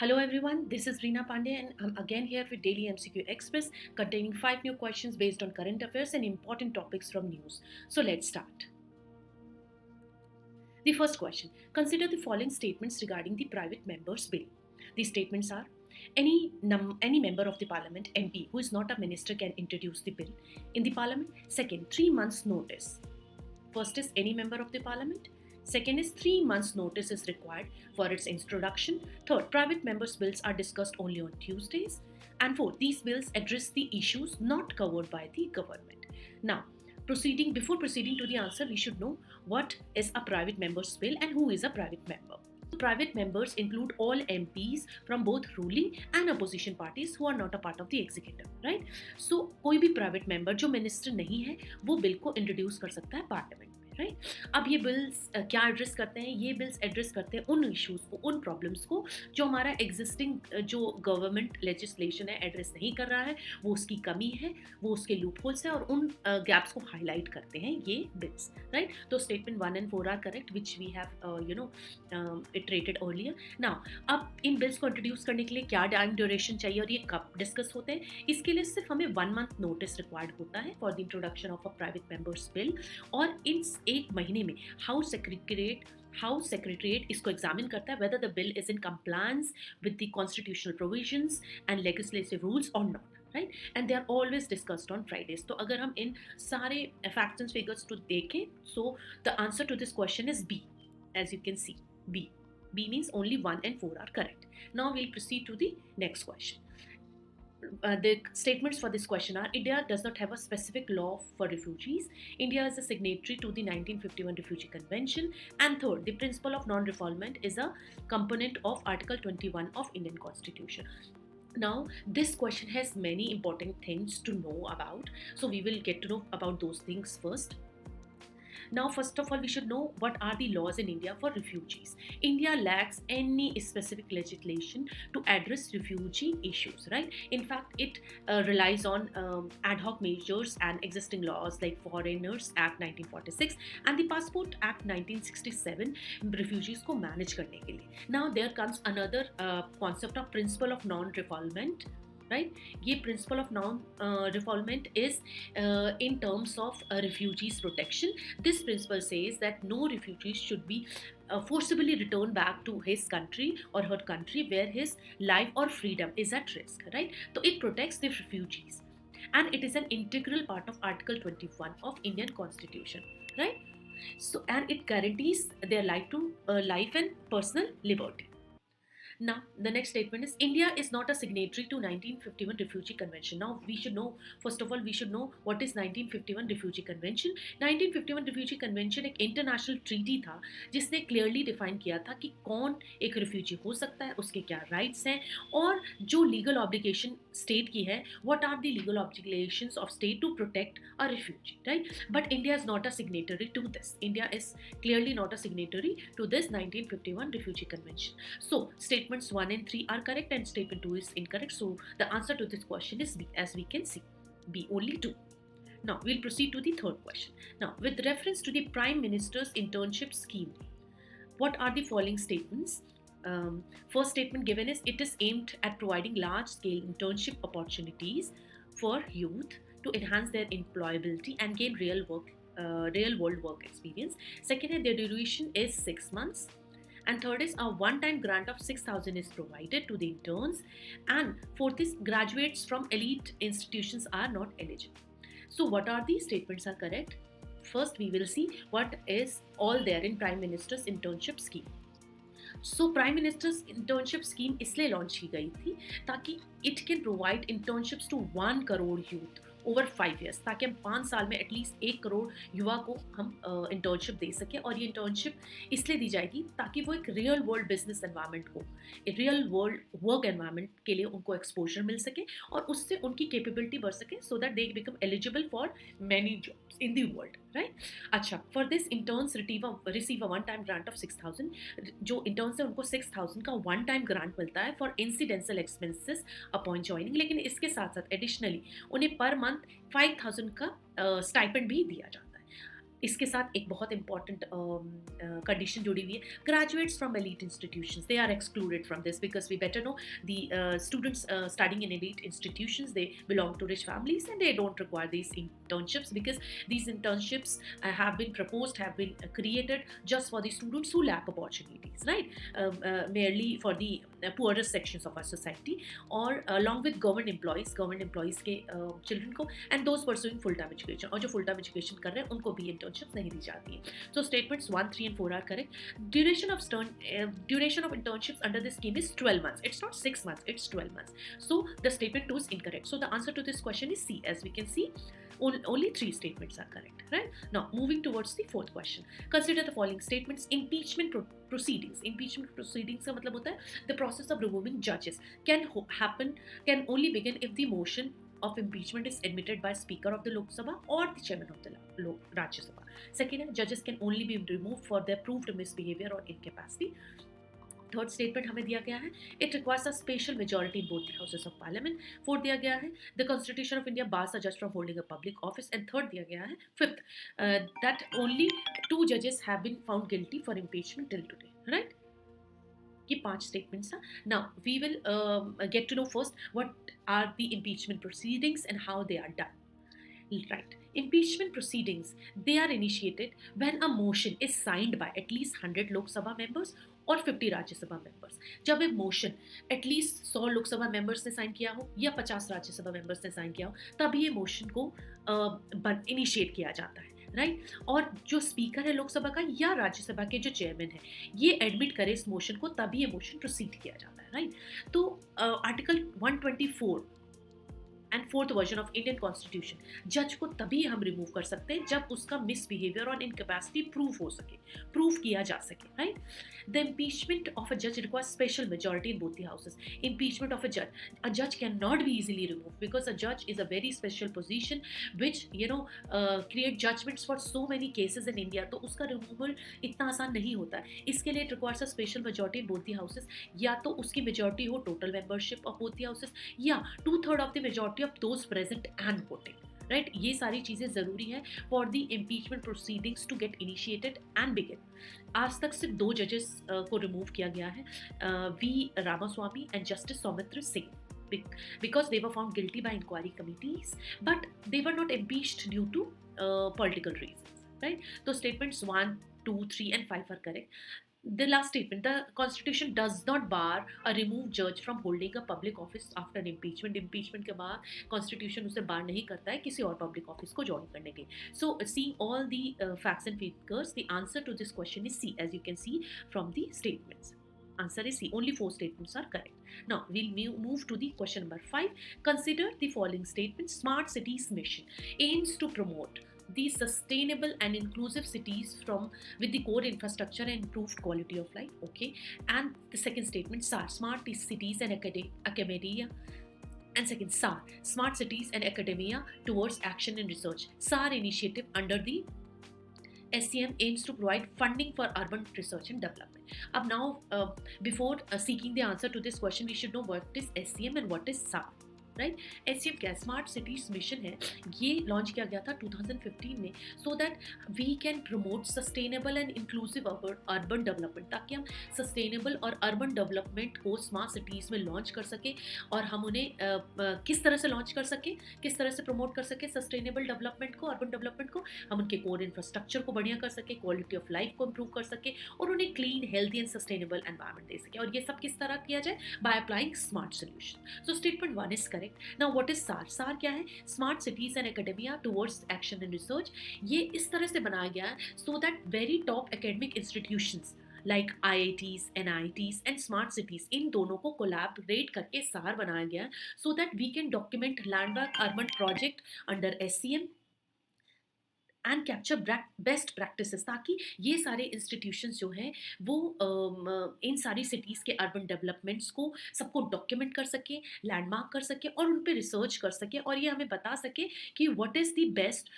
Hello everyone, this is Reena Pandey and I'm again here with Daily MCQ Express containing 5 new questions based on current affairs and important topics from news. So let's start. The first question, consider the following statements regarding the private members bill. These statements are any member of the parliament MP who is not a minister can introduce the bill in the parliament. Second, 3 months notice. First is any member of the parliament. Second is 3 months notice is required for its introduction. Third, private members' bills are discussed only on Tuesdays. And fourth, these bills address the issues not covered by the government. Now, before proceeding to the answer, we should know what is a private member's bill and who is a private member. Private members include all MPs from both ruling and opposition parties who are not a part of the executive, right? So कोई भी private member जो minister नहीं है वो bill को introduce कर सकता है पार्लियामेंट में, राइट? अब ये बिल्स क्या एड्रेस करते हैं? ये बिल्स एड्रेस करते हैं उन इश्यूज को, उन प्रॉब्लम्स को जो हमारा एग्जिस्टिंग जो गवर्नमेंट लेजिस्लेशन है एड्रेस नहीं कर रहा है, वो उसकी कमी है, वो उसके लूप होल्स है और उन गैप्स को हाईलाइट करते हैं ये बिल्स, राइट? तो statement 1 and 4 are correct which we have iterated earlier. Now अब इन बिल्स को इंट्रोड्यूस करने के लिए क्या टाइम ड्यूरेशन चाहिए और ये कब डिस्कस होते हैं? इसके लिए सिर्फ हमें 1 month नोटिस रिक्वायर्ड होता है for the introduction of a private members bill. और इन एक महीने में हाउस सेक्रेटरीट इसको एग्जामिन करता है whether the bill is in compliance with the constitutional provisions and legislative rules और not, right? And they are always discussed on Fridays. तो अगर हम इन सारे फैक्ट्स एंड फिगर्स को देखें, so the answer to this question is B. As you can see, B means only 1 and 4 are correct. Now we'll proceed to the next question. The statements for this question are: India does not have a specific law for refugees. India is a signatory to the 1951 Refugee Convention. And third, the principle of non-refoulement is a component of Article 21 of Indian Constitution. Now, this question has many important things to know about. So we will get to know about those things first. Now, first of all, we should know what are the laws in India for refugees. India lacks any specific legislation to address refugee issues, right? In fact, it relies on ad hoc measures and existing laws like Foreigners Act 1946 and the Passport Act 1967 refugees को manage करने के लिए. Now, there comes another concept of principle of non-refoulement. Right? ये principle of non-refoulement is in terms of refugees protection. This principle says that no refugees should be forcibly returned back to his country or her country where his life or freedom is at risk. Right? So it protects the refugees, and it is an integral part of Article 21 of Indian Constitution. Right? So and it guarantees their life and personal liberty. Now, the next statement is India is not a signatory to 1951 Refugee Convention. Now, we should know, first of all, we should know what is 1951 Refugee Convention. 1951 Refugee Convention एक international treaty था जिसने clearly define किया था कि कौन एक refugee हो सकता है, उसके क्या rights हैं और जो legal obligation state की है, what are the legal obligations of state to protect a refugee, right? But India is not a signatory to this. India is clearly not a signatory to this 1951 Refugee Convention. So, statements 1 and 3 are correct and statement 2 is incorrect. So the answer to this question is B, as we can see. B, only 2. Now we'll proceed to the third question. Now, with reference to the Prime Minister's internship scheme, what are the following statements? First statement given is it is aimed at providing large-scale internship opportunities for youth to enhance their employability and gain real-world work experience. Second, their duration is 6 months. And third is a one-time grant of 6,000 is provided to the interns. And fourth is graduates from elite institutions are not eligible. So what are these statements are correct? First, we will see what is all there in Prime Minister's internship scheme. So Prime Minister's internship scheme इसलिए launch की गई थी ताकि it can provide internships to 1 crore youth over 5 years, ताकि हम 5 साल में at least 1 crore युवा को हम इंटर्नशिप दे सकें. और ये इंटर्नशिप इसलिए दी जाएगी ताकि वो एक रियल वर्ल्ड बिजनेस एनवायरनमेंट को, रियल वर्ल्ड वर्क एनवायरनमेंट के लिए उनको एक्सपोजर मिल सके और उससे उनकी कैपेबिलिटी बढ़ सके so that they become eligible for many jobs in the world, right? अच्छा, for this interns receive a one time grant of 6,000. जो इंटर्न्स है उनको 6,000 का वन टाइम ग्रांट मिलता है for incidental expenses upon joining. लेकिन इसके साथ साथ एडिशनली उन्हें पर मंथ 5,000 का स्टाइपेंड भी दिया जाता है. इसके साथ एक बहुत इंपॉर्टेंट कंडीशन जुड़ी हुई है, graduates from elite institutions they are excluded from this because we better know the students studying in elite institutions, they belong to rich families and they don't require these internships because these internships have been proposed, have been created just for the students who lack opportunities, right? Merely for the poorest sections of our society, or along with government employees के children को, and those pursuing full time education, और जो full time education कर रहे हैं उनको भी internships नहीं दी जाती है. So statements 1, 3 and 4 are correct. Duration of internships under this scheme is 12 months. It's not 6 months, it's 12 months. So the statement 2 is incorrect. So the answer to this question is C. As we can see, only 3 statements are correct, right? Now moving towards the fourth question. Consider the following statements. Impeachment proceedings. Impeachment proceedings का मतलब होता है the process of removing judges can only begin if the motion of impeachment is admitted by Speaker of the Lok Sabha or the Chairman of the Rajya Sabha. Second है judges can only be removed for their proved misbehavior or incapacity. Third statement हमें दिया गया है, it requires a special majority in both the houses of parliament. Fourth दिया गया है, the constitution of India bars a जज from holding a public office. And third दिया गया है, फिफ्थ, दैट ओनली 2 जजेस have been found guilty for impeachment till today, right? ये 5 statements हैं. Now we will get to know first what are the impeachment proceedings and how they are done. Right. Impeachment proceedings, they are initiated when a motion is signed by at least 100 Lok Sabha members और 50 राज्य सभा members. जब एक motion at least 100 Lok Sabha members ने sign किया हो या 50 Rajya Sabha members ने साइन किया हो, तब ये मोशन को इनिशिएट किया जाता है, राइट? और जो स्पीकर है लोकसभा का या राज्यसभा के जो चेयरमैन है, ये एडमिट करे इस मोशन को, तभी ये मोशन प्रोसीड किया जाता है, राइट? तो article 124 and fourth version of Indian constitution, जज को तभी हम रिमूव कर सकते हैं जब उसका मिसबिहेवियर और इनकैपेसिटी प्रूव हो सके, प्रूव किया जा सके, right? The impeachment of a जज requires special majority in both the houses. Impeachment of a जज can not be easily remove because a जज is a very special position which create judgements for so many cases in India. तो उसका removal इतना आसान नहीं होता है. इसके लिए it requires a special majority in both the houses. या तो उसकी मेजॉरिटी हो total membership of both the houses, या 2/3 of the majority of those present and voting, right? ये सारी चीजें जरूरी हैं for the impeachment proceedings to get initiated and begin. आज तक सिर्फ 2 जजेस को रिमूव किया गया है, V Ramaswami and Justice Soumitra Singh, because they were found guilty by inquiry committees but they were not impeached due to political reasons, right? So statements 1, 2, 3 and 5 are correct. The last statement, the constitution does not bar a removed judge from holding a public office after impeachment. Impeachment के बाद constitution उसे बार नहीं करता है किसी और public office को join करने के. So seeing all the facts and figures, the answer to this question is C, as you can see from the statements. Answer is C. Only 4 statements are correct. Now we'll move to the question number 5. Consider the following statement. Smart Cities Mission aims to promote the sustainable and inclusive cities with the core infrastructure and improved quality of life. Okay. And the second statement, SAR, Smart Cities and Academia. And second, SAR, Smart Cities and Academia towards Action and Research. SAR initiative under the SCM aims to provide funding for urban research and development. Now, before seeking the answer to this question, we should know what is SCM and what is SAR. Right? SCM क्या, smart cities mission है. ये launch किया गया था 2015 में, so that we can promote sustainable and inclusive urban development, ताकि हम sustainable और अर्बन डेवलपमेंट को स्मार्ट सिटीज़ में लॉन्च कर सके. और हम उन्हें किस तरह से लॉन्च कर सके, किस तरह से प्रमोट कर सके सस्टेनेबल डेवलपमेंट को, अर्बन डेवलपमेंट को. हम उनके कोर इंफ्रास्ट्रक्चर को बढ़िया कर सके, क्वालिटी ऑफ लाइफ को इम्प्रूव कर सके और उन्हें clean, healthy and sustainable environment दे सके. और ये सब किस तरह किया जाए? By applying smart solution. So statement 1 is correct. Now what is SAR? SAR क्या है? Smart Cities and Academia towards Action and Research. ये इस तरह से बनाया गया है so that very top academic institutions like IITs, NITs and Smart Cities, इन दोनों को collaborate करके SAR बनाया गया है so that we can document landmark urban project under SCM and capture best practices, ताकि ये सारे इंस्टीट्यूशंस जो हैं वो इन सारी सिटीज़ के अर्बन डेवलपमेंट्स को सबको डॉक्यूमेंट कर सके, लैंडमार्क कर सके और उन पे रिसर्च कर सके और ये हमें बता सके कि what is the best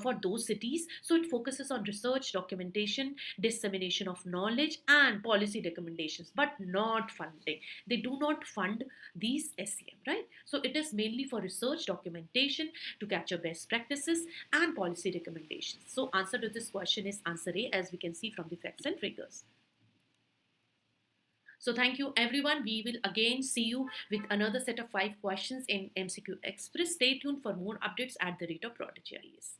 for those cities. So it focuses on research, documentation, dissemination of knowledge and policy recommendations, but not funding. They do not fund these SCM, right? So it is mainly for research, documentation, to capture best practices and policy recommendations. applications. So answer to this question is answer A, as we can see from the facts and figures. So thank you everyone. We will again see you with another set of 5 questions in MCQ Express. Stay tuned for more updates at the rate of Prodigy IAS.